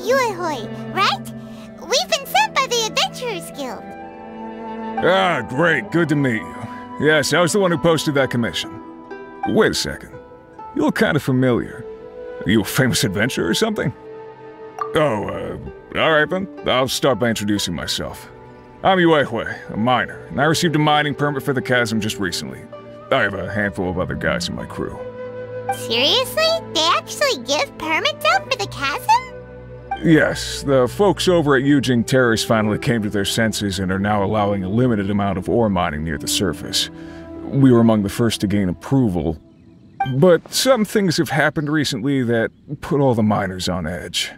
Yuehoy, right? We've been sent by the Adventurers Guild. Ah, great. Good to meet you. Yes, I was the one who posted that commission. Wait a second. You look kind of familiar. Are you a famous adventurer or something? Oh, alright then. I'll start by introducing myself. I'm Yuehoy, a miner, and I received a mining permit for the Chasm just recently. I have a handful of other guys in my crew. Seriously? They actually give permits out for the Chasm? Yes, the folks over at Yujing Terrace finally came to their senses and are now allowing a limited amount of ore mining near the surface. We were among the first to gain approval, but some things have happened recently that put all the miners on edge.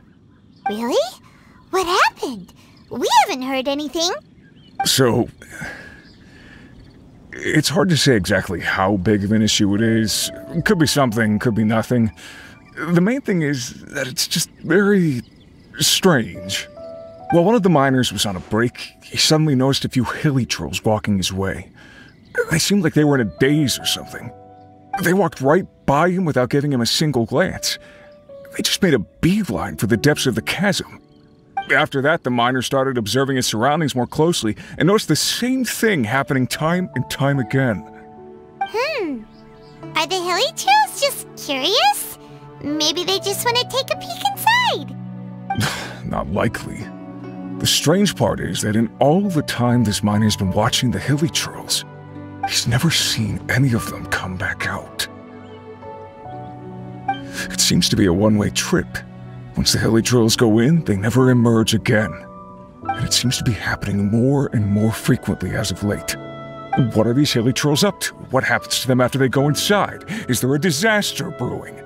Really? What happened? We haven't heard anything. So, it's hard to say exactly how big of an issue it is. Could be something, could be nothing. The main thing is that it's just very strange. While one of the miners was on a break, he suddenly noticed a few hilly trolls walking his way. They seemed like they were in a daze or something. They walked right by him without giving him a single glance. They just made a beeline for the depths of the chasm. After that, the miner started observing his surroundings more closely and noticed the same thing happening time and time again. Are the hilly trolls just curious? Maybe they just want to take a peek inside. Not likely. The strange part is that in all the time this miner's been watching the hilly trolls, he's never seen any of them come back out. It seems to be a one-way trip. Once the hilly trolls go in, they never emerge again. And it seems to be happening more and more frequently as of late. What are these hilly trolls up to? What happens to them after they go inside? Is there a disaster brewing?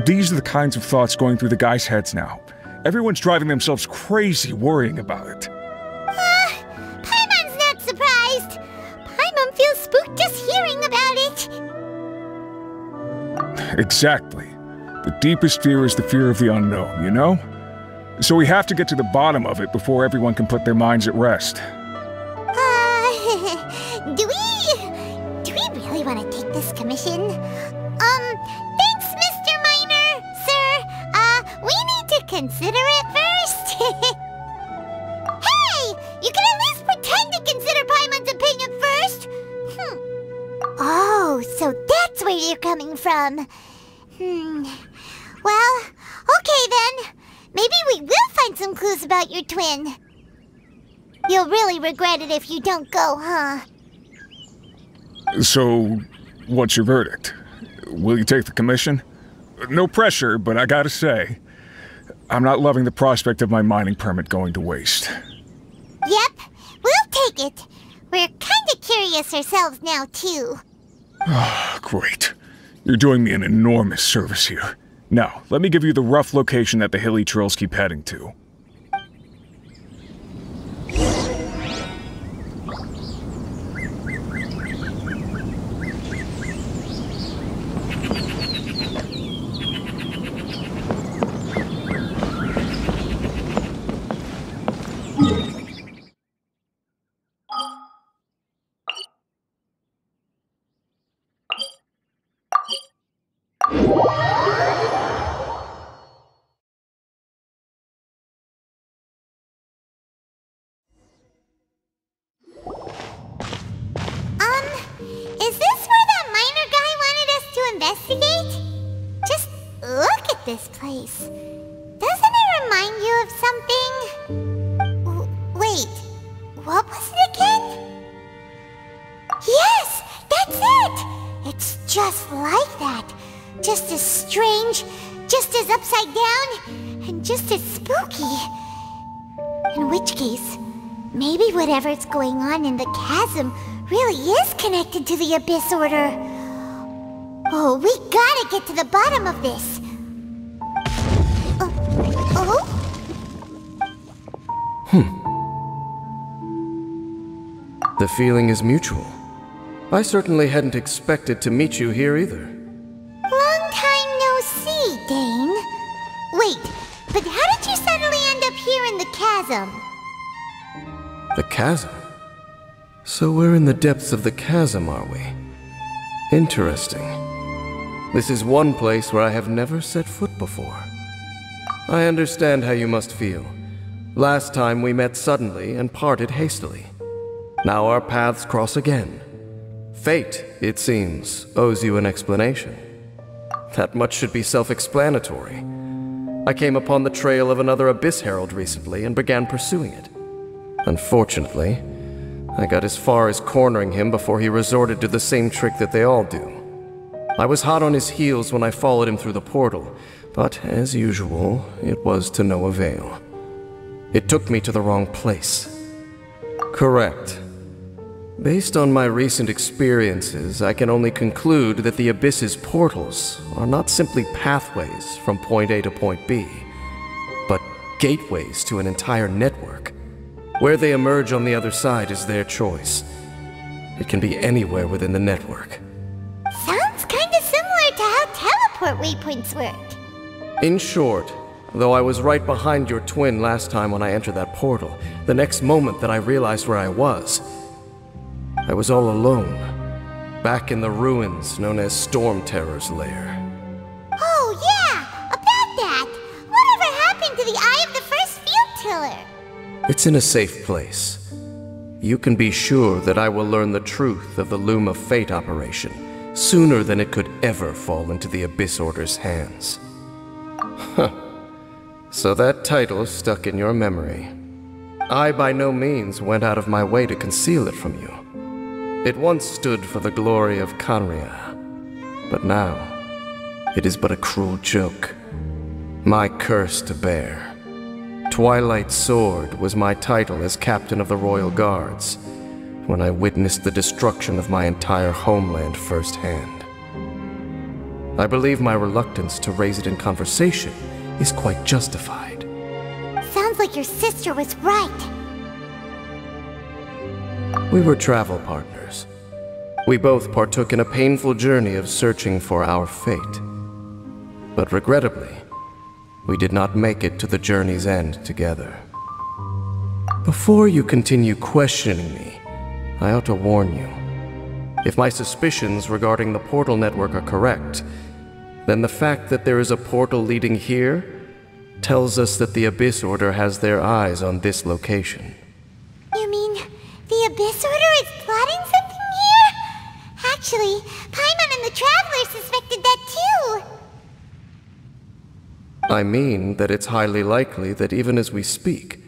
These are the kinds of thoughts going through the guys' heads now. Everyone's driving themselves crazy worrying about it. Paimon's not surprised. Paimon feels spooked just hearing about it. Exactly. The deepest fear is the fear of the unknown, you know? So we have to get to the bottom of it before everyone can put their minds at rest. Do we really want to take this commission? Thanks, Mr. Miner, sir. We need to consider it first. Hey! You can at least pretend to consider Paimon's opinion first! Oh, so that's where you're coming from. Well, okay then. Maybe we will find some clues about your twin. You'll really regret it if you don't go, huh? So, what's your verdict? Will you take the commission? No pressure, but I gotta say, I'm not loving the prospect of my mining permit going to waste. Yep, we'll take it. We're kinda curious ourselves now, too. Great. You're doing me an enormous service here. Now, let me give you the rough location that the hilly trolls keep heading to. Is this where that miner guy wanted us to investigate? Just look at this place. Doesn't it remind you of something? Wait, what was it again? Yes, that's it! It's just like that. Just as strange, just as upside down, and just as spooky. In which case, maybe whatever's going on in the chasm really is connected to the Abyss Order. Oh, we gotta get to the bottom of this. The feeling is mutual. I certainly hadn't expected to meet you here either. Long time no see, Dane. Wait, but how did you suddenly end up here in the chasm? The chasm? So we're in the depths of the chasm, are we? Interesting. This is one place where I have never set foot before. I understand how you must feel. Last time we met suddenly and parted hastily. Now our paths cross again. Fate, it seems, owes you an explanation. That much should be self-explanatory. I came upon the trail of another Abyss Herald recently and began pursuing it. Unfortunately, I got as far as cornering him before he resorted to the same trick that they all do. I was hot on his heels when I followed him through the portal, but as usual, it was to no avail. It took me to the wrong place. Correct. Based on my recent experiences, I can only conclude that the Abyss's portals are not simply pathways from point A to point B, but gateways to an entire network. Where they emerge on the other side is their choice. It can be anywhere within the network. Sounds kinda similar to how teleport waypoints work. In short, though I was right behind your twin last time when I entered that portal, the next moment that I realized where I was all alone, back in the ruins known as Storm Terror's lair. Oh yeah, about that! Whatever happened to the Eye of the First Field Tiller? It's in a safe place. You can be sure that I will learn the truth of the Loom of Fate operation sooner than it could ever fall into the Abyss Order's hands. Huh. So that title stuck in your memory. I by no means went out of my way to conceal it from you. It once stood for the glory of Khaenri'ah, but now it is but a cruel joke. My curse to bear. Twilight Sword was my title as captain of the Royal Guards, when I witnessed the destruction of my entire homeland firsthand. I believe my reluctance to raise it in conversation is quite justified. Sounds like your sister was right. We were travel partners. We both partook in a painful journey of searching for our fate. But regrettably, we did not make it to the journey's end together. Before you continue questioning me, I ought to warn you. If my suspicions regarding the portal network are correct, then the fact that there is a portal leading here tells us that the Abyss Order has their eyes on this location. You mean the Abyss Order is plotting something here? Actually, Paimon and the Traveler suspected that too. I mean that it's highly likely that even as we speak,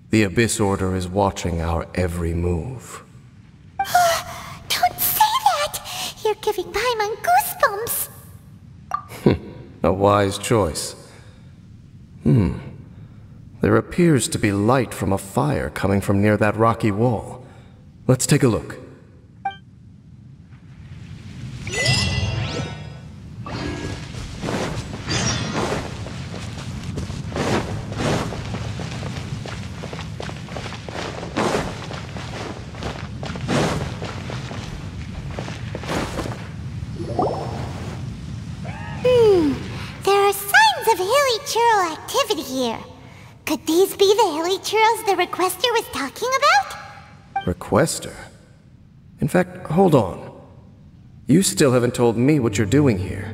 the Abyss Order is watching our every move. Don't say that! You're giving Paimon goosebumps. A wise choice. There appears to be light from a fire coming from near that rocky wall. Let's take a look. There are signs of hilly churl activity here. Could these be the hilly churls the Requester was talking about? Requester? In fact, hold on. You still haven't told me what you're doing here.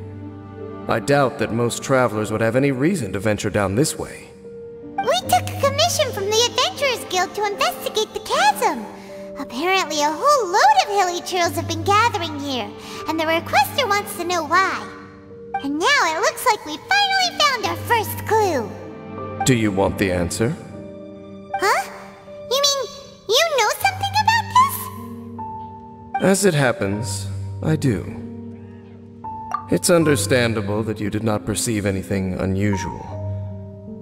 I doubt that most travelers would have any reason to venture down this way. We took a commission from the Adventurers Guild to investigate the chasm. Apparently a whole load of hilly churls have been gathering here, and the Requester wants to know why. And now it looks like we finally found our first clue. Do you want the answer? Huh? You mean you know something about this? As it happens, I do. It's understandable that you did not perceive anything unusual.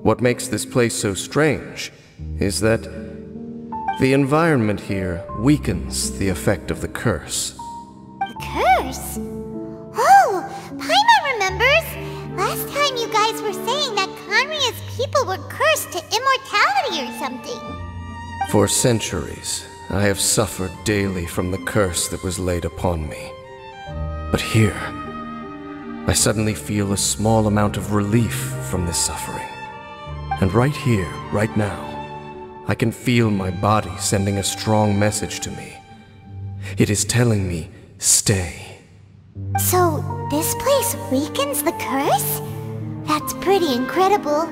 What makes this place so strange is that the environment here weakens the effect of the curse. The curse? Oh, Paimon remembers! Last time you guys were saying that Khaenri'ah's people were cursed to immortality or something. For centuries, I have suffered daily from the curse that was laid upon me. But here, I suddenly feel a small amount of relief from this suffering. And right here, right now, I can feel my body sending a strong message to me. It is telling me, stay. So, this place weakens the curse? That's pretty incredible.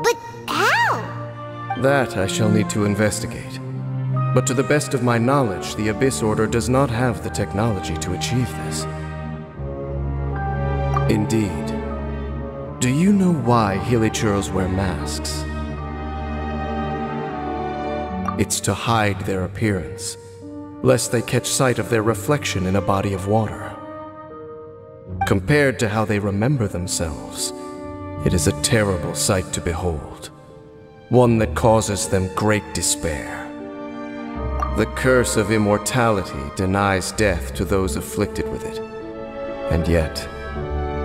But how? That I shall need to investigate. But to the best of my knowledge, the Abyss Order does not have the technology to achieve this. Indeed. Do you know why Hilichurls wear masks? It's to hide their appearance, lest they catch sight of their reflection in a body of water. Compared to how they remember themselves, it is a terrible sight to behold, one that causes them great despair. The curse of immortality denies death to those afflicted with it, and yet,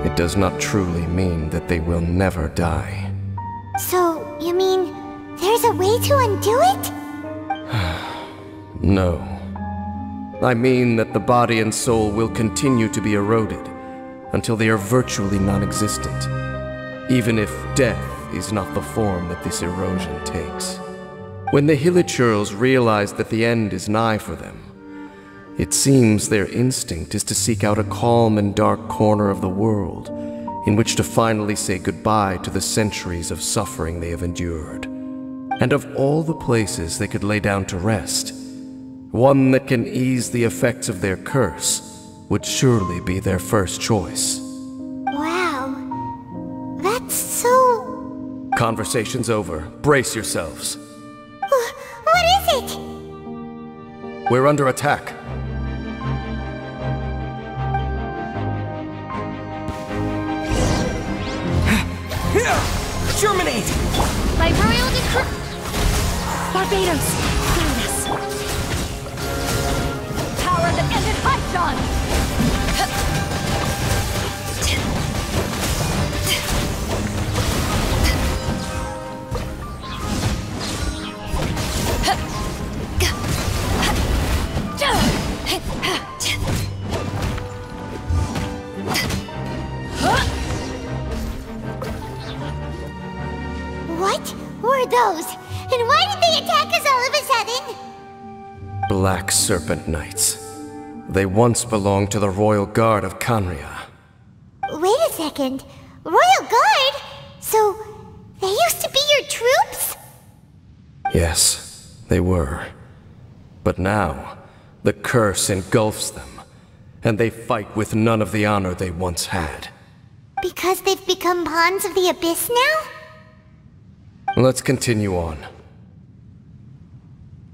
it does not truly mean that they will never die. So, you mean, there's a way to undo it? No. I mean that the body and soul will continue to be eroded until they are virtually non-existent, even if death is not the form that this erosion takes. When the Hilichurls realize that the end is nigh for them, it seems their instinct is to seek out a calm and dark corner of the world in which to finally say goodbye to the centuries of suffering they have endured. And of all the places they could lay down to rest, one that can ease the effects of their curse would surely be their first choice. Wow. That's so... Conversation's over. Brace yourselves. What is it? We're under attack. Germinate! By royal decree... Barbados, guide us. Power that ended Archon! What were those? And why did they attack us all of a sudden? Black Serpent Knights. They once belonged to the Royal Guard of Khaenri'ah. Wait a second. Royal Guard? So, they used to be your troops? Yes, they were. But now, the curse engulfs them, and they fight with none of the honor they once had. Because they've become pawns of the Abyss now? Let's continue on.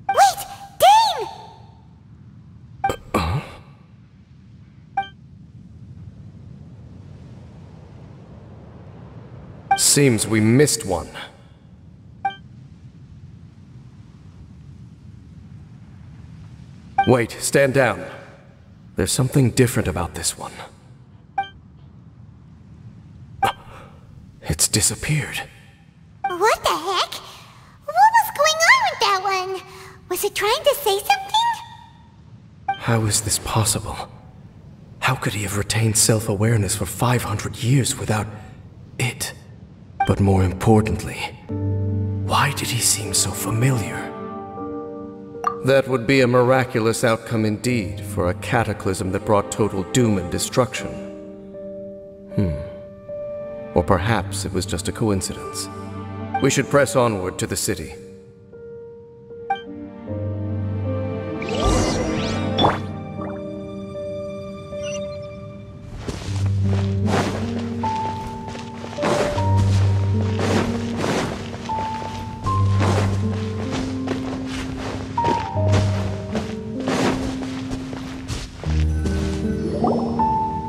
Wait! Dane! Seems we missed one. Wait, stand down. There's something different about this one. It's disappeared. What the heck? What was going on with that one? Was it trying to say something? How is this possible? How could he have retained self-awareness for 500 years without it? But more importantly, why did he seem so familiar? That would be a miraculous outcome indeed for a cataclysm that brought total doom and destruction. Or perhaps it was just a coincidence. We should press onward to the city.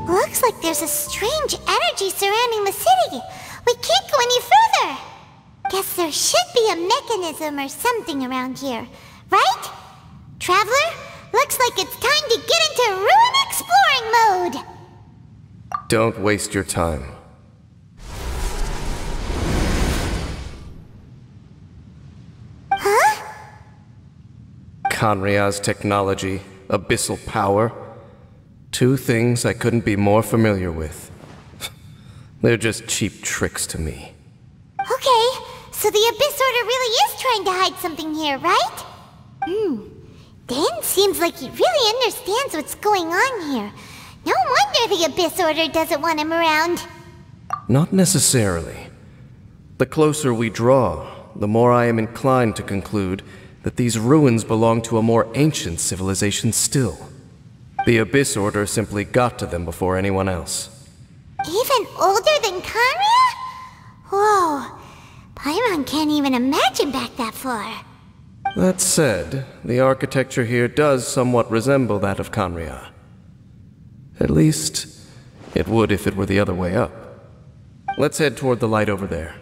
Looks like there's a strange energy surrounding the city. We can't go any further. Guess there should be a mechanism or something around here, right? Traveler, looks like it's time to get into ruin exploring mode. Don't waste your time. Huh? Khaenri'ah's technology, abyssal power. Two things I couldn't be more familiar with. They're just cheap tricks to me. Okay, so the Abyss Order really is trying to hide something here, right? Dan seems like he really understands what's going on here. No wonder the Abyss Order doesn't want him around. Not necessarily. The closer we draw, the more I am inclined to conclude that these ruins belong to a more ancient civilization still. The Abyss Order simply got to them before anyone else. Even older than Kanria? Whoa. Paimon can't even imagine back that far. That said, the architecture here does somewhat resemble that of Kanria. At least, it would if it were the other way up. Let's head toward the light over there.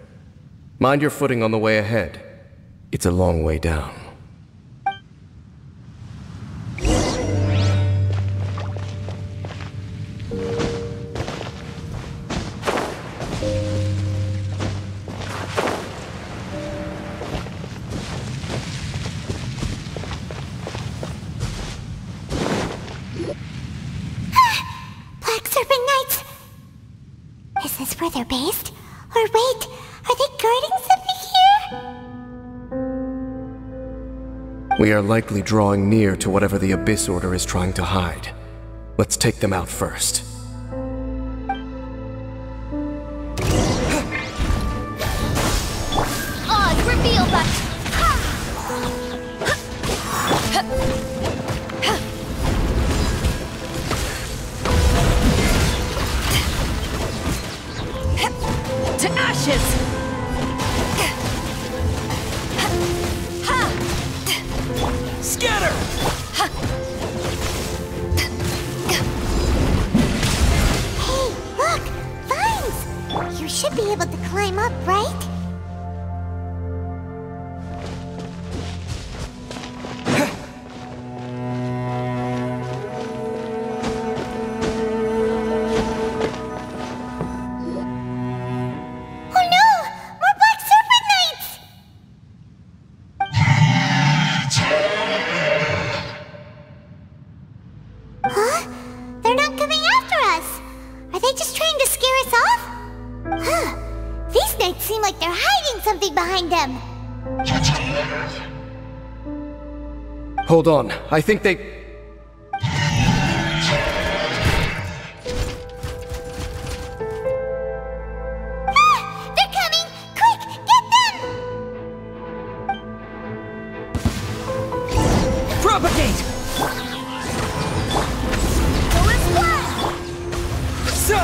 Mind your footing on the way ahead. It's a long way down. Black Serpent Knights! Is this where they're based? Or wait, are they guarding something here? We are likely drawing near to whatever the Abyss Order is trying to hide. Let's take them out first. Oz, reveal that! To ashes! Scatter! Hey, look! Vines! You should be able to climb up, right? Oh no! More Black Serpent Knights! Huh? They're not coming after us! Are they just trying to scare us off? Huh. These knights seem like they're hiding something behind them. Hold on, I think they... Ah! They're coming! Quick, get them! Propagate! Go and splash! So!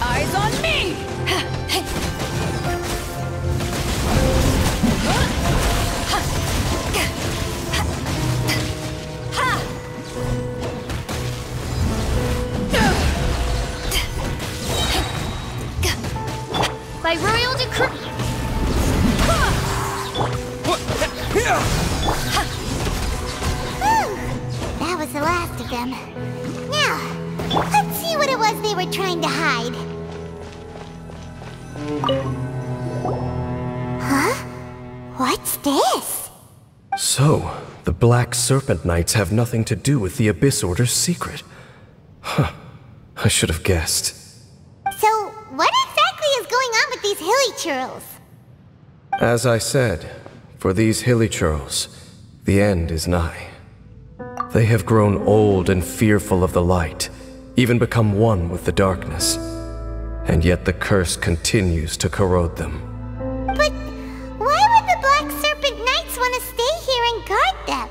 Eyes on me! By royal decree... Whew. That was the last of them. Now, let's see what it was they were trying to hide. Huh? What's this? So, the Black Serpent Knights have nothing to do with the Abyss Order's secret. Huh. I should have guessed. So, what exactly is going on with these hilly churls? As I said, for these hilly churls, the end is nigh. They have grown old and fearful of the light, even become one with the darkness. And yet the curse continues to corrode them. But why would the Black Serpent Knights want to stay here and guard them?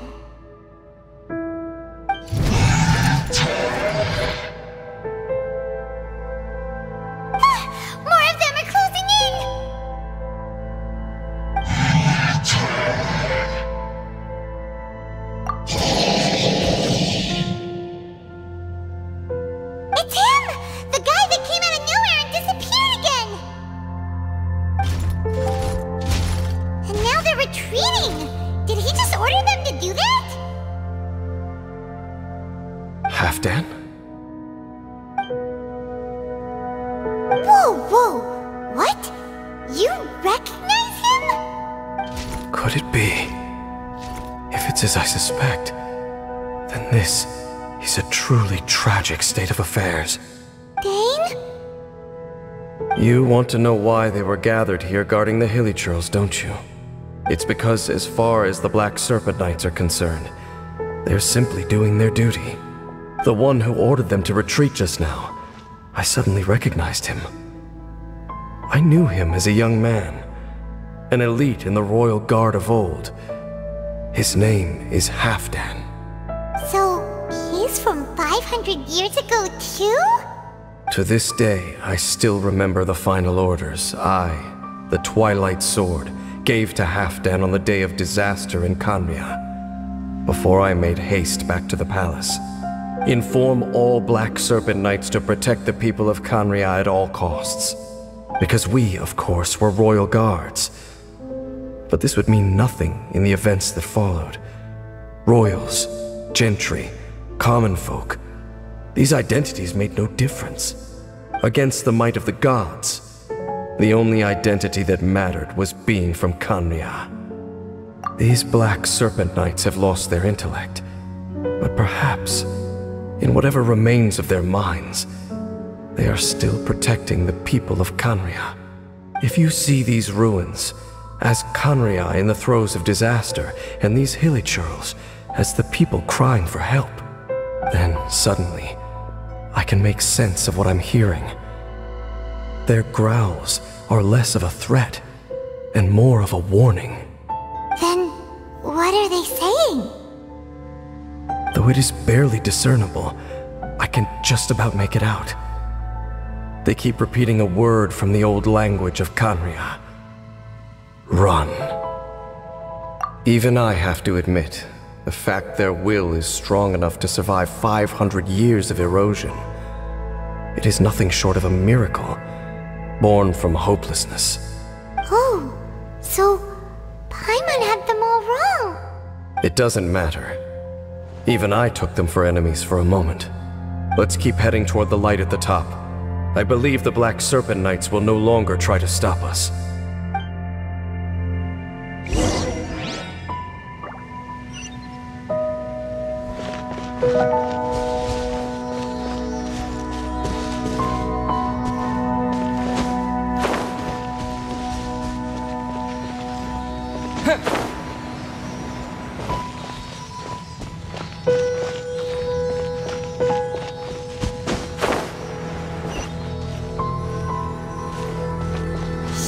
More of them are closing in! It's him! The guy that came out of nowhere and disappeared again! And now they're retreating! Did he just order them to do that? Halfdan? Whoa, whoa! What? You recognize him? Could it be? If it's as I suspect, then this is a truly tragic state of affairs. Dane? You want to know why they were gathered here guarding the hilly churls, don't you? It's because as far as the Black Serpent Knights are concerned, they're simply doing their duty. The one who ordered them to retreat just now I suddenly recognized him. I knew him as a young man, an elite in the royal guard of old. His name is Halfdan. So, he's from 500 years ago too? To this day, I still remember the final orders I, the Twilight Sword, gave to Halfdan on the day of disaster in Khaenri'ah, before I made haste back to the palace. Inform all Black Serpent Knights to protect the people of Khaenri'ah at all costs. Because we, of course, were royal guards. But this would mean nothing in the events that followed. Royals, gentry, common folk, these identities made no difference. Against the might of the gods, the only identity that mattered was being from Khaenri'ah. These Black Serpent Knights have lost their intellect, but perhaps, in whatever remains of their minds, they are still protecting the people of Khaenri'ah. If you see these ruins as Khaenri'ah in the throes of disaster, and these hilichurls as the people crying for help, then suddenly I can make sense of what I'm hearing. Their growls are less of a threat and more of a warning. Then, what are they saying? Though it is barely discernible, I can just about make it out. They keep repeating a word from the old language of Khaenri'ah. Run. Even I have to admit, the fact their will is strong enough to survive 500 years of erosion, it is nothing short of a miracle, born from hopelessness. Oh, so Paimon had them all wrong. It doesn't matter. Even I took them for enemies for a moment. Let's keep heading toward the light at the top. I believe the Black Serpent Knights will no longer try to stop us.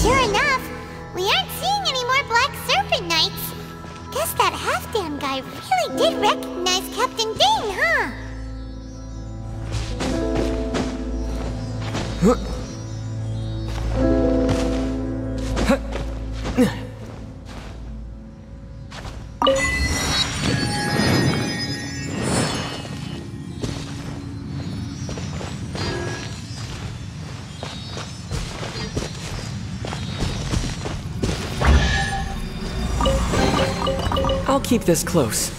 Sure enough, we aren't seeing any more Black Serpent Knights. Guess that Halfdan guy really did recognize Captain Dane, huh? I'll keep this close.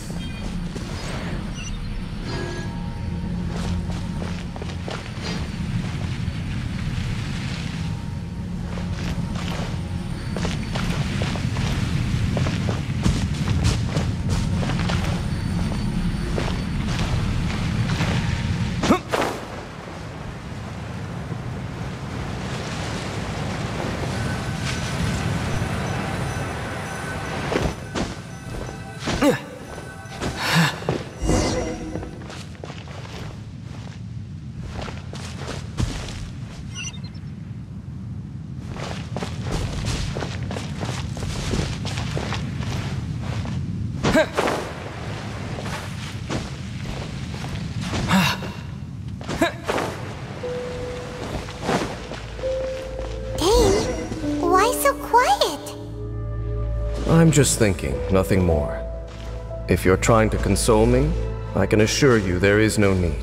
I'm just thinking, nothing more. If you're trying to console me, I can assure you there is no need.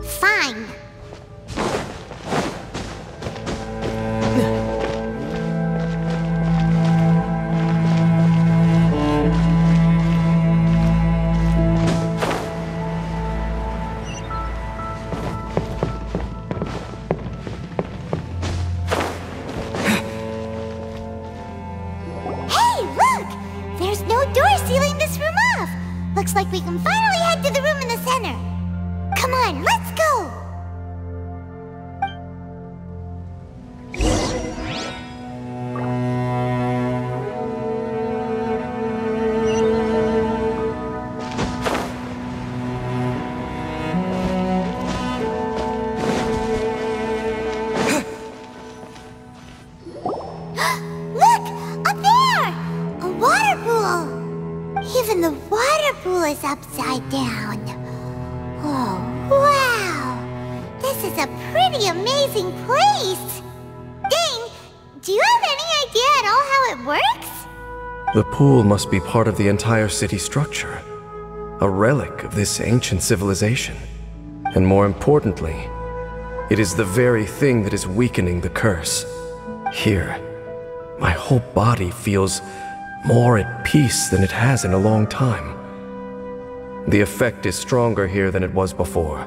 Fine. Looks like we can finally head to the room in the center. Come on, let's go! is a pretty amazing place. Dane, do you have any idea at all how it works? The pool must be part of the entire city structure. A relic of this ancient civilization. And more importantly, it is the very thing that is weakening the curse. Here, my whole body feels more at peace than it has in a long time. The effect is stronger here than it was before.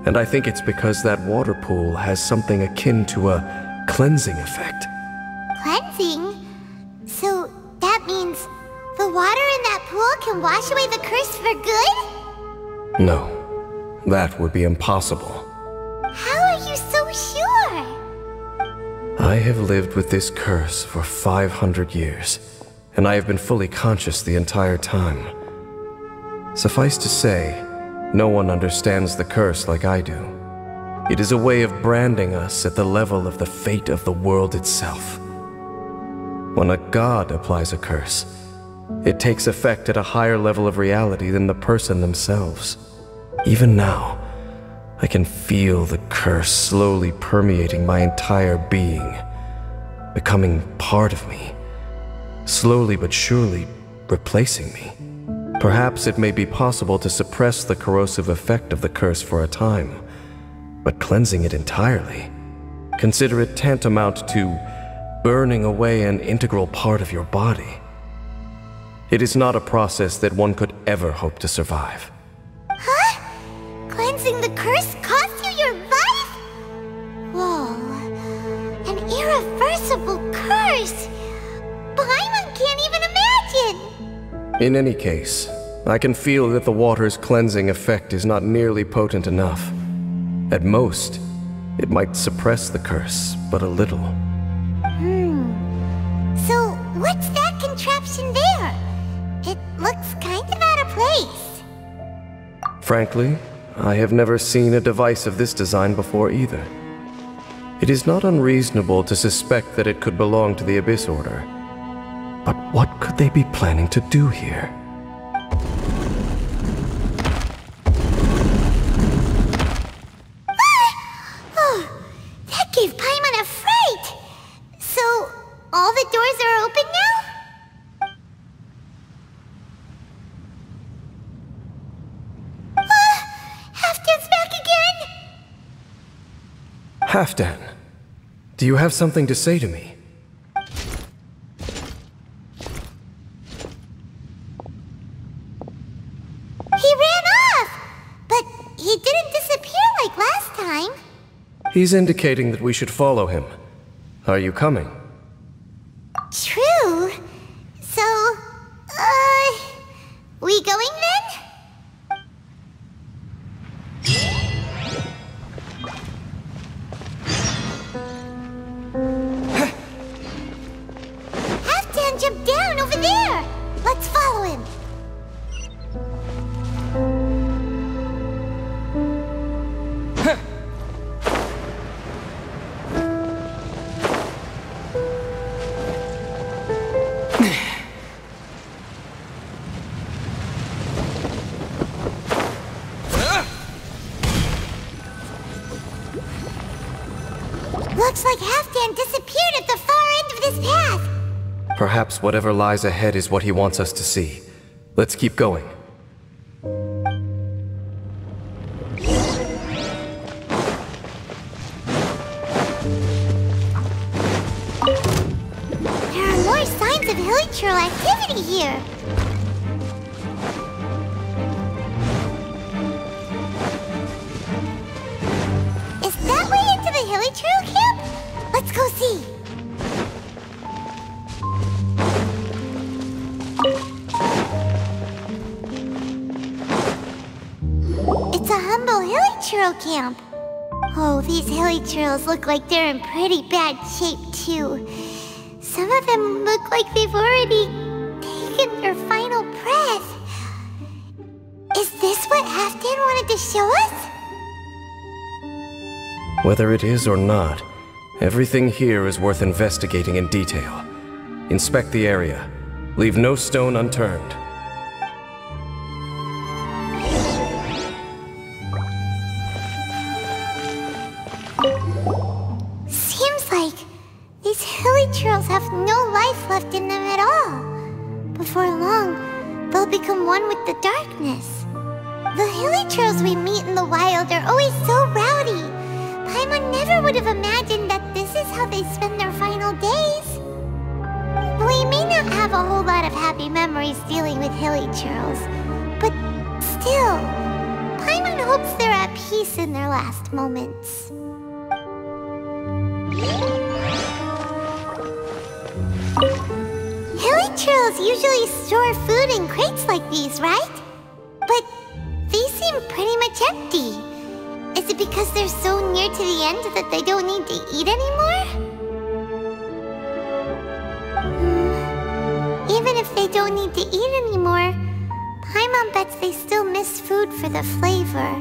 And I think it's because that water pool has something akin to a cleansing effect. Cleansing? So that means the water in that pool can wash away the curse for good? No, that would be impossible. How are you so sure? I have lived with this curse for 500 years, and I have been fully conscious the entire time. Suffice to say, no one understands the curse like I do. It is a way of branding us at the level of the fate of the world itself. When a god applies a curse, it takes effect at a higher level of reality than the person themselves. Even now, I can feel the curse slowly permeating my entire being, becoming part of me, slowly but surely replacing me. Perhaps it may be possible to suppress the corrosive effect of the curse for a time, but cleansing it entirely, consider it tantamount to burning away an integral part of your body. It is not a process that one could ever hope to survive. Huh? Cleansing the curse cost you your life? Whoa. An irreversible curse! Paimon can't even imagine! In any case, I can feel that the water's cleansing effect is not nearly potent enough. At most, it might suppress the curse, but a little. So, what's that contraption there? It looks kind of out of place. Frankly, I have never seen a device of this design before either. It is not unreasonable to suspect that it could belong to the Abyss Order. But what could they be planning to do here? Oh, that gave Paimon a fright! So, all the doors are open now? Halfdan's back again! Halfdan, do you have something to say to me? He ran off! But he didn't disappear like last time. He's indicating that we should follow him. Are you coming? True. So, we going then? Halfdan jumped down over there! Let's follow him. Looks like Halfdan disappeared at the far end of this path. Perhaps whatever lies ahead is what he wants us to see. Let's keep going. There are more signs of hilichurl activity here. Is that way into the hilichurl camp? Let's go see. It's a humble hilichurl camp. Oh, these hilichurls look like they're in pretty bad shape too. Some of them look like they've already taken their final breath. Is this what Halfdan wanted to show us? Whether it is or not, everything here is worth investigating in detail. Inspect the area. Leave no stone unturned. churls have no life left in them at all. Before long, they'll become one with the darkness. The hilly churls we meet in the wild are always so rowdy. Paimon never would have imagined that this is how they spend their final days. We may not have a whole lot of happy memories dealing with hilly churls, but still, Paimon hopes they're at peace in their last moments. Hilly churls usually store food in crates like these, right? But these seem pretty much empty. Is it because they're so near to the end that they don't need to eat anymore? Even if they don't need to eat anymore, Paimon bets they still miss food for the flavor.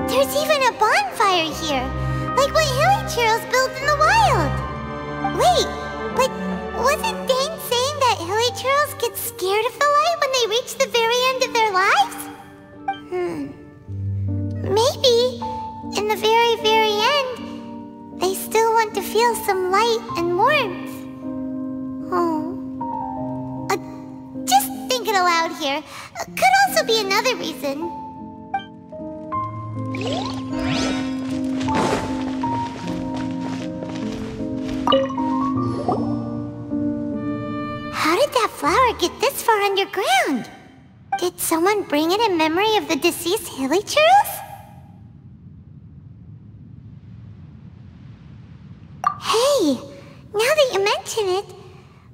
There's even a bonfire here, like what hilly churls build in the wild. Wait, but wasn't Dane saying that hilly churls get scared of the light when they reach the very end of their lives? Maybe, in the very, very end, they still want to feel some light and warmth. Oh. Just thinking aloud here. Could also be another reason. How did that flower get this far underground? Did someone bring it in memory of the deceased hilly churls? Hey, now that you mention it,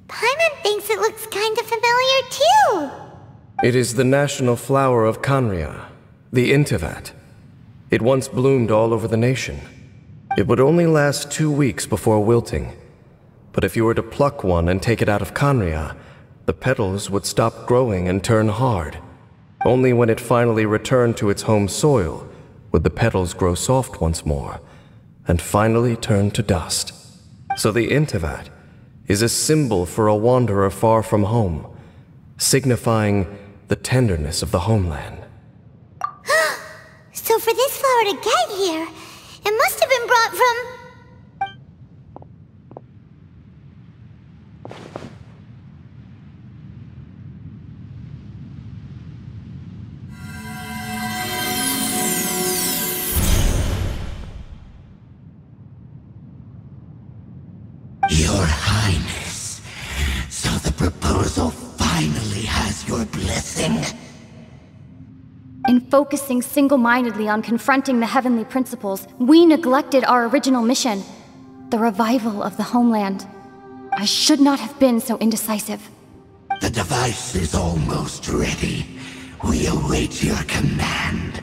Paimon thinks it looks kind of familiar too. It is the national flower of Khaenri'ah, the Teyvat. It once bloomed all over the nation. It would only last 2 weeks before wilting. But if you were to pluck one and take it out of Khaenri'ah, the petals would stop growing and turn hard. Only when it finally returned to its home soil would the petals grow soft once more, and finally turn to dust. So the Teyvat is a symbol for a wanderer far from home, signifying the tenderness of the homeland. So for this flower to get here, it must have been brought from... Your Highness, so the proposal finally has your blessing? In focusing single-mindedly on confronting the heavenly principles, we neglected our original mission, the revival of the homeland. I should not have been so indecisive. The device is almost ready. We await your command.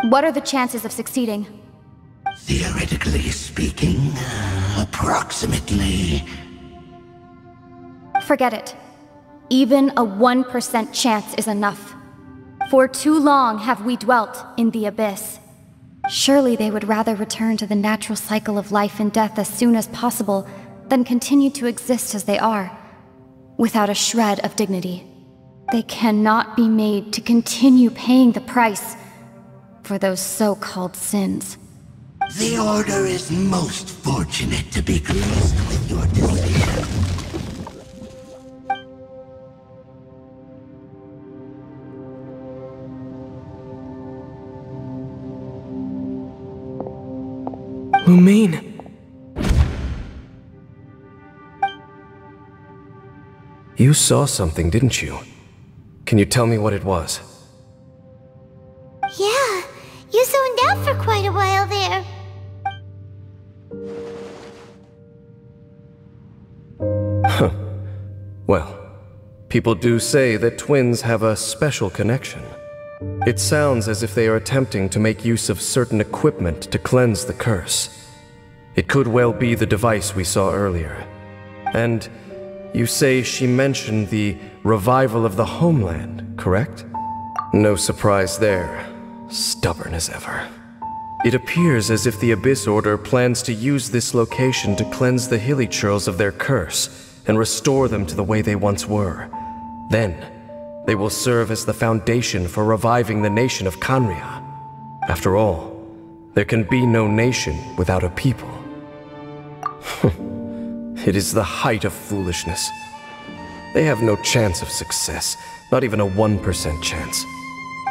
What are the chances of succeeding? Theoretically speaking, approximately. Forget it. Even a 1% chance is enough. For too long have we dwelt in the abyss. Surely they would rather return to the natural cycle of life and death as soon as possible than continue to exist as they are, without a shred of dignity. They cannot be made to continue paying the price for those so-called sins. The Order is most fortunate to be graced with your decision. Lumine! You saw something, didn't you? Can you tell me what it was? Yeah, you zoned out for quite a while there. Huh. Well, people do say that twins have a special connection. It sounds as if they are attempting to make use of certain equipment to cleanse the curse. It could well be the device we saw earlier. And you say she mentioned the revival of the homeland, correct? No surprise there. Stubborn as ever. It appears as if the Abyss Order plans to use this location to cleanse the hilly churls of their curse and restore them to the way they once were. Then, they will serve as the foundation for reviving the nation of Khaenri'ah. After all, there can be no nation without a people. It is the height of foolishness. They have no chance of success, not even a 1% chance.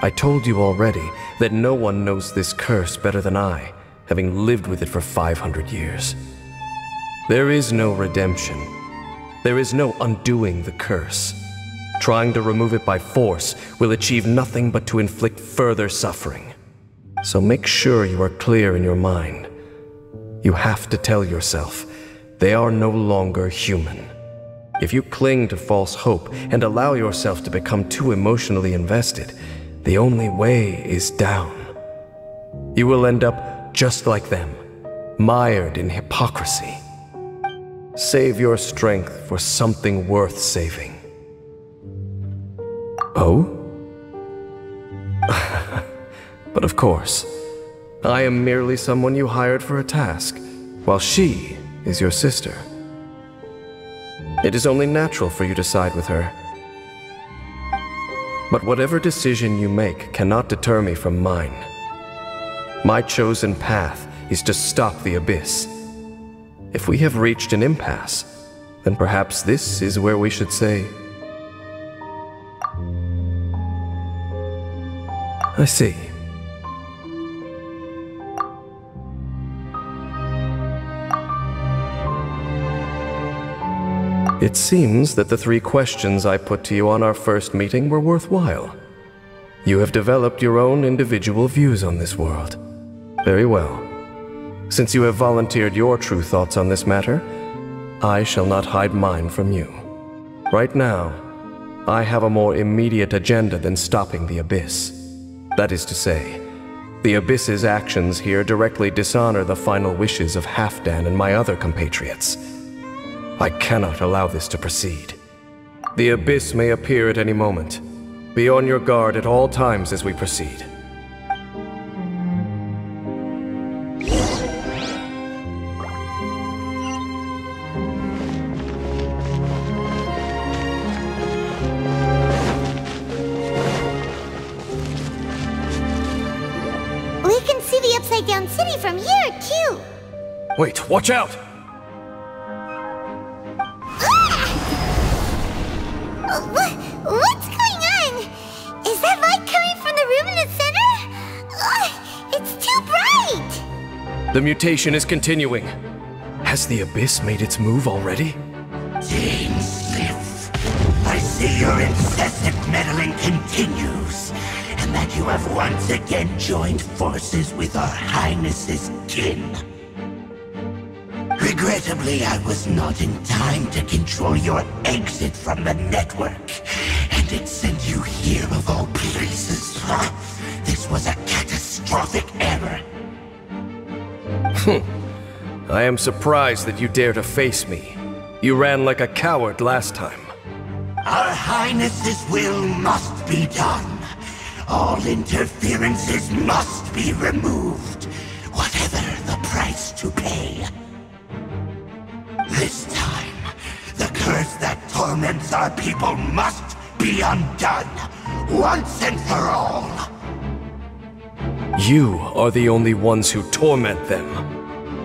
I told you already that no one knows this curse better than I, having lived with it for 500 years. There is no redemption. There is no undoing the curse. Trying to remove it by force will achieve nothing but to inflict further suffering. So make sure you are clear in your mind. You have to tell yourself, they are no longer human. If you cling to false hope and allow yourself to become too emotionally invested, the only way is down. You will end up just like them, mired in hypocrisy. Save your strength for something worth saving. Oh? But of course, I am merely someone you hired for a task, while she is your sister. It is only natural for you to side with her. But whatever decision you make cannot deter me from mine. My chosen path is to stop the Abyss. If we have reached an impasse, then perhaps this is where we should say, I see. It seems that the 3 questions I put to you on our first meeting were worthwhile. You have developed your own individual views on this world. Very well. Since you have volunteered your true thoughts on this matter, I shall not hide mine from you. Right now, I have a more immediate agenda than stopping the Abyss. That is to say, the Abyss's actions here directly dishonor the final wishes of Halfdan and my other compatriots. I cannot allow this to proceed. The Abyss may appear at any moment. Be on your guard at all times as we proceed. We can see the Upside Down City from here, too. Wait, watch out! What's going on? Is that light coming from the room in the center? It's too bright! The mutation is continuing. Has the Abyss made its move already? Dainsleif, I see your incessant meddling continues, and that you have once again joined forces with our Highness's kin. Regrettably, I was not in time to control your exit from the network, and it sent you here of all places. This was a catastrophic error. I am surprised that you dare to face me. You ran like a coward last time. Our Highness's will must be done. All interferences must be removed, whatever the price to pay. This time, the curse that torments our people must be undone, once and for all. You are the only ones who torment them.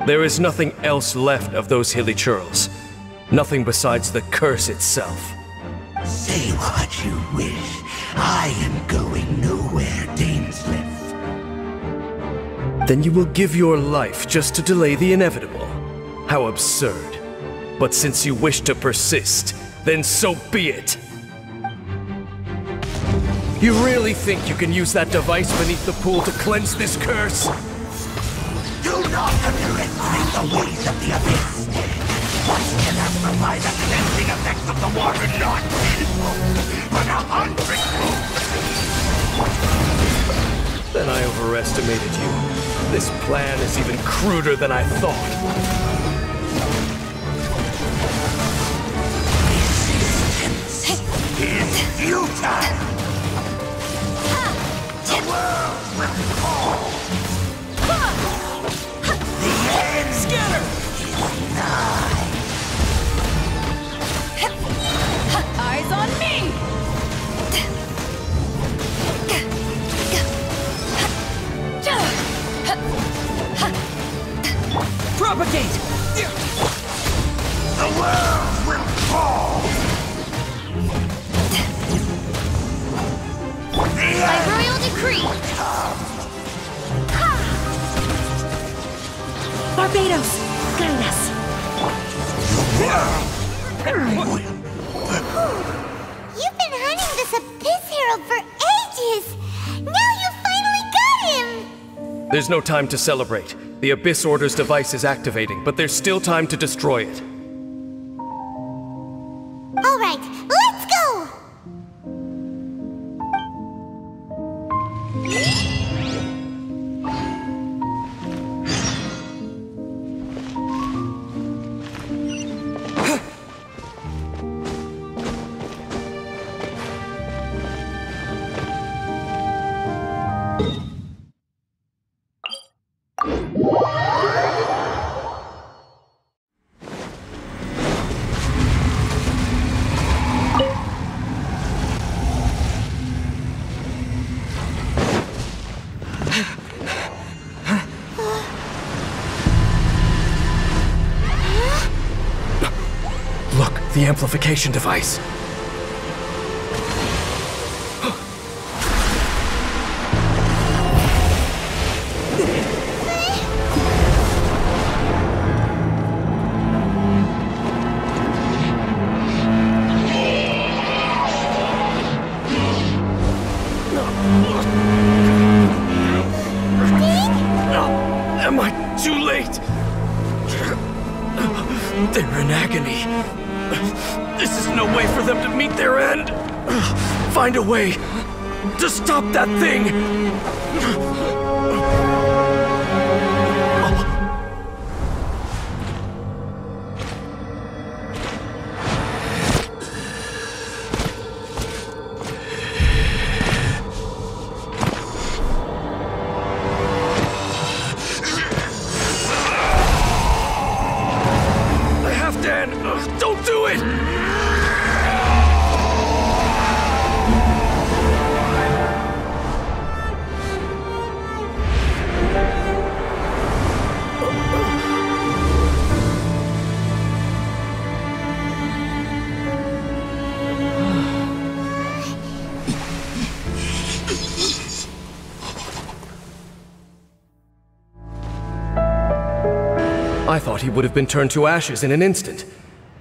There is nothing else left of those hilly churls. Nothing besides the curse itself. Say what you wish. I am going nowhere, Dainsleif. Then you will give your life just to delay the inevitable. How absurd. But since you wish to persist, then so be it. You really think you can use that device beneath the pool to cleanse this curse? Do not underestimate the ways of the Abyss. What can amplify the cleansing effects of the water not but 100 Then I overestimated you. This plan is even cruder than I thought. Is futile! The world will fall! The end Scanner! is nigh! Eyes on me! Barbados, guide us. You've been hunting this Abyss Herald for ages! Now you finally got him! There's no time to celebrate. The Abyss Order's device is activating, but there's still time to destroy it. Alright, let's go! The amplification device. Am I too late? They're in agony. This is no way for them to meet their end. Find a way to stop that thing. Don't do it! I thought he would have been turned to ashes in an instant.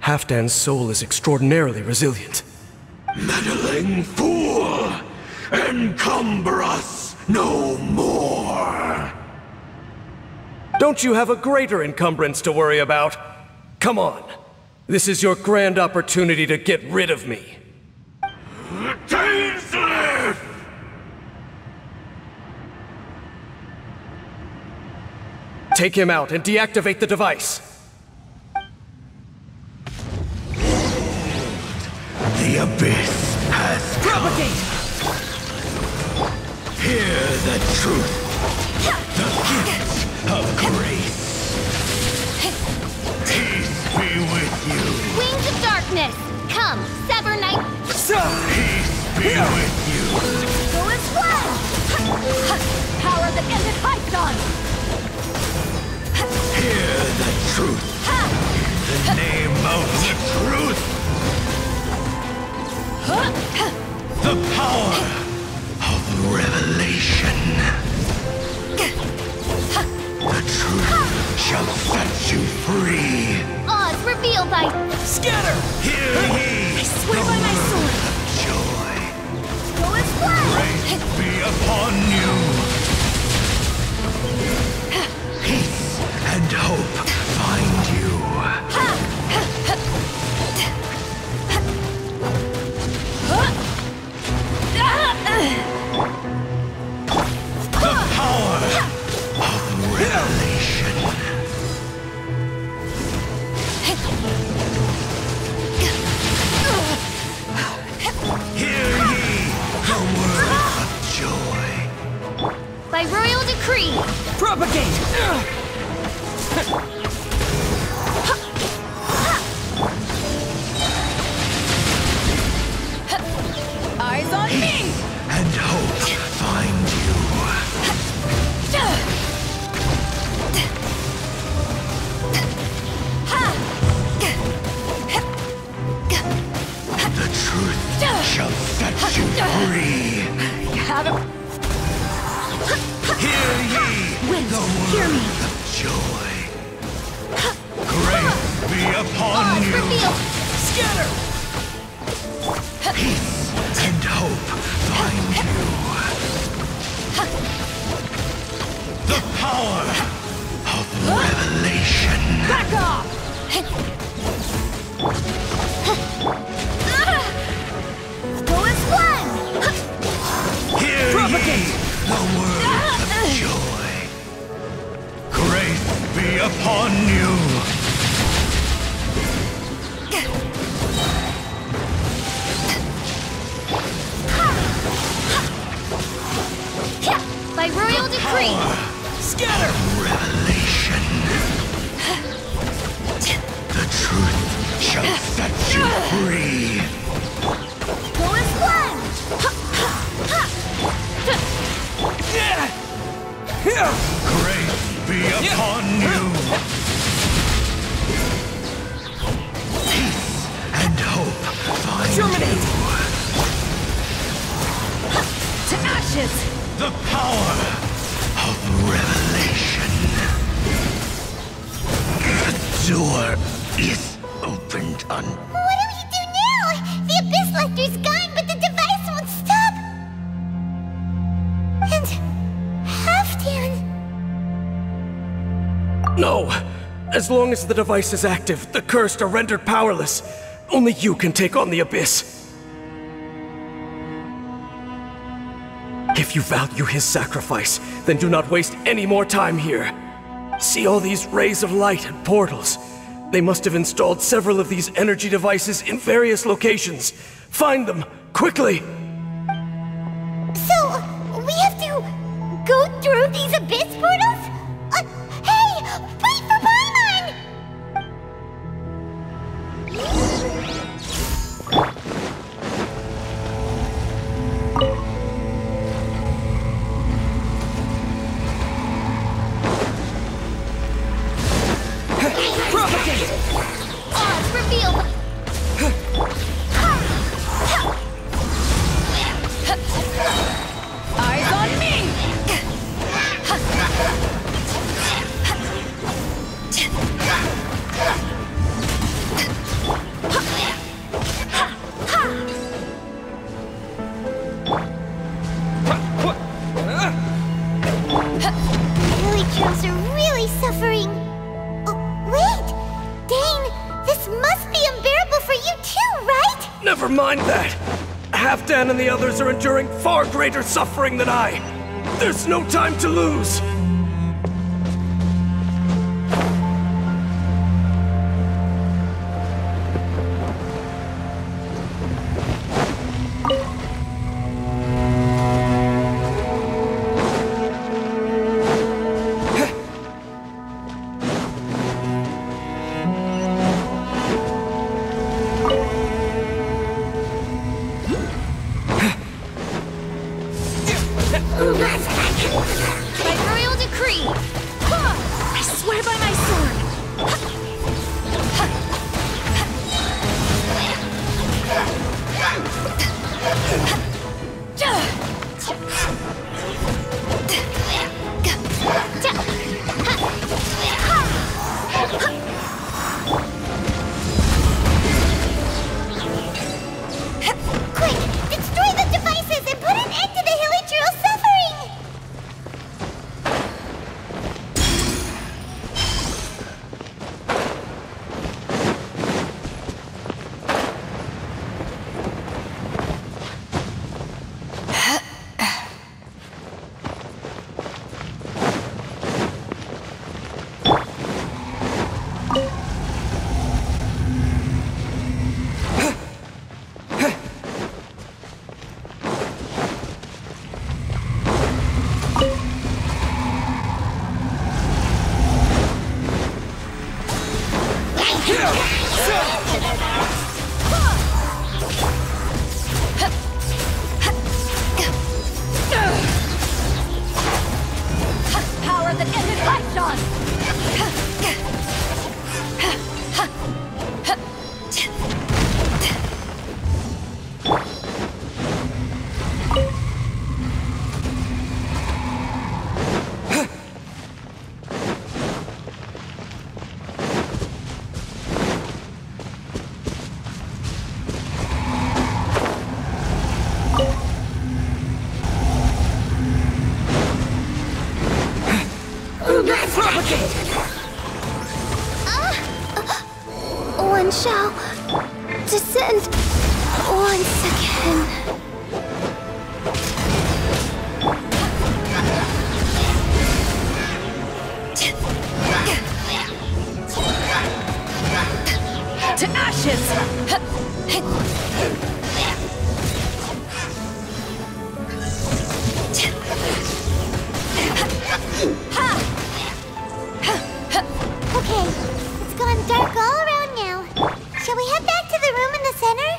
Halfdan's soul is extraordinarily resilient. Meddling fool! Encumber us no more! Don't you have a greater encumbrance to worry about? Come on. This is your grand opportunity to get rid of me. Dainsleif! Take him out and deactivate the device. The Abyss has Propagate! Hear the truth. The gift of grace. Peace be with you. Wings of darkness! Come, sever night! Peace be with you. Go and splash! Power that ended Python! Hear the truth. In the name of the truth. The power of revelation. The truth shall set you free. Oz, reveal thy... Scatter! Hear ye I swear the by my word sword. of joy. Go and splash! Grace be upon you. Peace and hope find you. The power of revelation. Hear ye the word of joy. By royal decree! Propagate! Eyes on me! And hope find you. The truth shall set you free. Have it. Hear ye Winds, the hear word me. of joy. be upon you. Reveal! Scatter! Peace and hope find you. The power of revelation. Back off! Go as one! Hear ye the words of joy. Grace be upon you. By royal decree! Scatter! Revelation. The truth shall set you free. Go as one! Grace be upon you. Peace and hope find Germinate! you. To ashes! The power of revelation. The door is opened on. What do we do now? The Abyss Lecter's gone, but the device won't stop! And... Halfdan... No! As long as the device is active, the cursed are rendered powerless. Only you can take on the Abyss. If you value his sacrifice, then do not waste any more time here. See all these rays of light and portals? They must have installed several of these energy devices in various locations. Find them, quickly! So, we have to... go through these Abyss portals? Hey! Wait for Paimon! Propagate! Odds reveal! Eyes on me! Villagers are really suffering. Oh, wait! Dane, this must be unbearable for you too, right? Never mind that! Halfdan and the others are enduring far greater suffering than I! There's no time to lose! By royal decree! Propagate! One shall descend once again. To ashes! Okay, it's gone dark all around now. Shall we head back to the room in the center?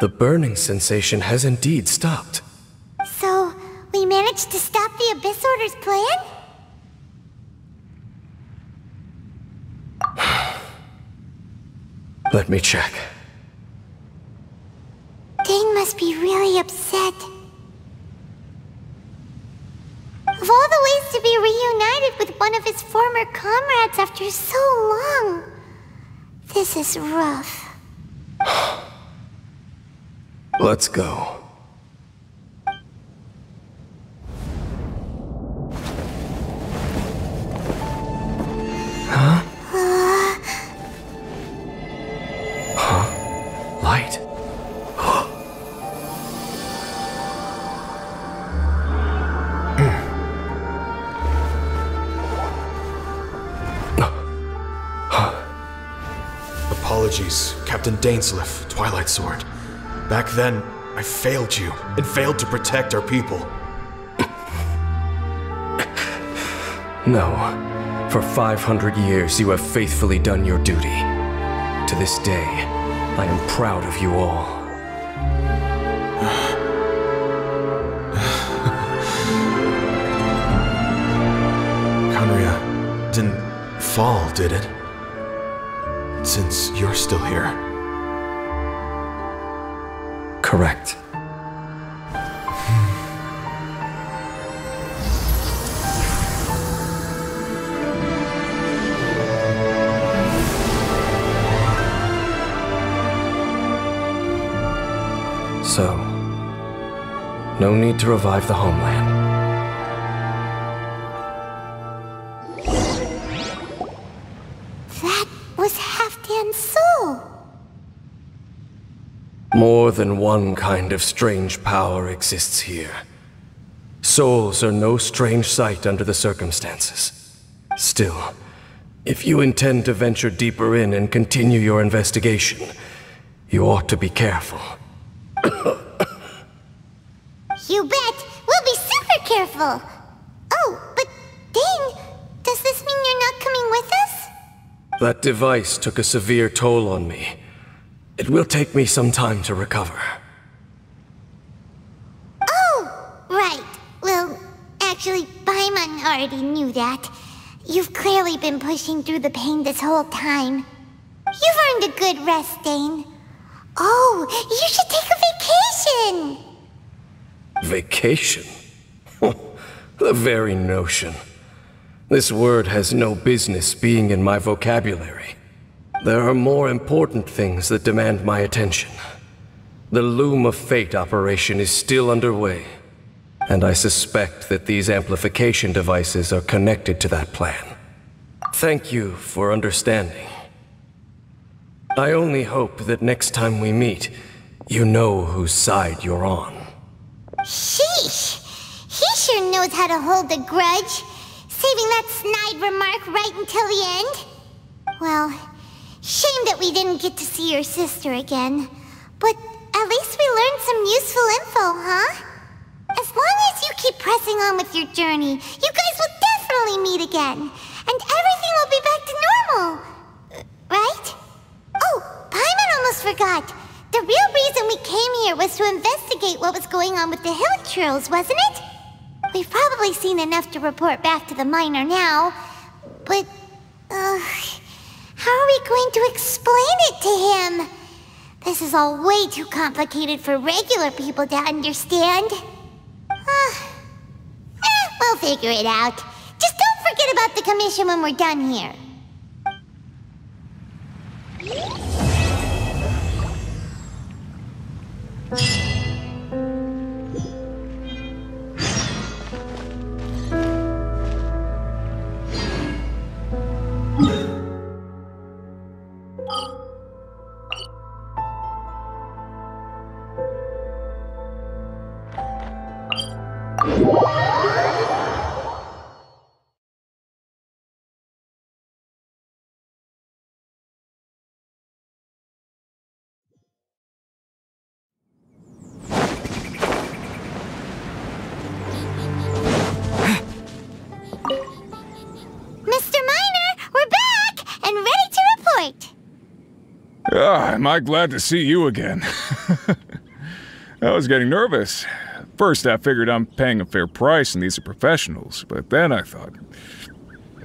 The burning sensation has indeed stopped. So, we managed to stop the Abyss Order's plan? Let me check. Dane must be really upset. Of all the ways to be reunited with one of his former comrades after so long, this is rough. Let's go. Huh? Light. Apologies, Captain Dainsleif, Twilight Sword. Back then, I failed you, and failed to protect our people. No. For 500 years, you have faithfully done your duty. To this day, I am proud of you all. Khaenri'ah didn't fall, did it? Since you're still here. Correct. So, no need to revive the homeland. That was Halfdan's soul! More than one kind of strange power exists here. Souls are no strange sight under the circumstances. Still, if you intend to venture deeper in and continue your investigation, you ought to be careful. You bet! We'll be super careful! Oh, but Dane, does this mean you're not coming with us? That device took a severe toll on me. It will take me some time to recover. Oh, right. Well, actually, Paimon already knew that. You've clearly been pushing through the pain this whole time. You've earned a good rest, Dane. Oh, you should take a vacation! Vacation? The very notion. This word has no business being in my vocabulary. There are more important things that demand my attention. The Loom of Fate operation is still underway, and I suspect that these amplification devices are connected to that plan. Thank you for understanding. I only hope that next time we meet, you know whose side you're on. Sheesh! He sure knows how to hold a grudge, saving that snide remark right until the end. Well, shame that we didn't get to see your sister again. But at least we learned some useful info, huh? As long as you keep pressing on with your journey, you guys will definitely meet again. And everything will be back to normal. Right? Oh, Paimon almost forgot. The real reason we came here was to investigate what was going on with the Hilichurls, wasn't it? We've probably seen enough to report back to the miner now. But, how are we going to explain it to him? This is all way too complicated for regular people to understand. We'll figure it out. Just don't forget about the commission when we're done here. Am I glad to see you again. I was getting nervous. First, I figured I'm paying a fair price and these are professionals, but then I thought,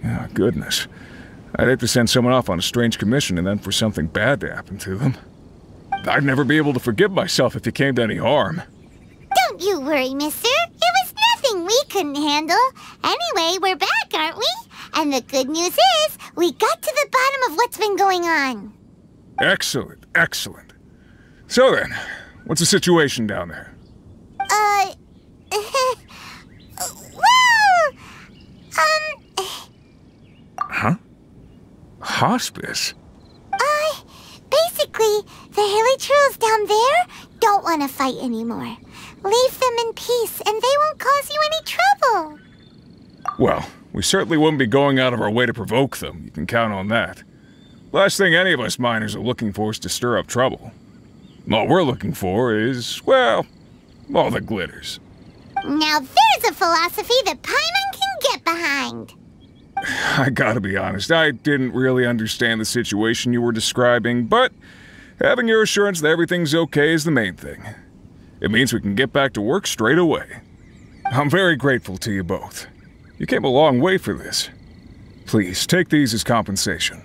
oh, goodness. I'd hate to send someone off on a strange commission and then for something bad to happen to them. I'd never be able to forgive myself if it came to any harm. Don't you worry, mister. It was nothing we couldn't handle. Anyway, we're back, aren't we? And the good news is, we got to the bottom of what's been going on. Excellent, excellent. So then, what's the situation down there? Huh? Hospice? Basically, the Hilichurls down there don't want to fight anymore. Leave them in peace, and they won't cause you any trouble. Well, we certainly wouldn't be going out of our way to provoke them. You can count on that. Last thing any of us miners are looking for is to stir up trouble. All we're looking for is, well, all the glitters. Now there's a philosophy that Paimon can get behind. I gotta be honest, I didn't really understand the situation you were describing, but having your assurance that everything's okay is the main thing. It means we can get back to work straight away. I'm very grateful to you both. You came a long way for this. Please, take these as compensation.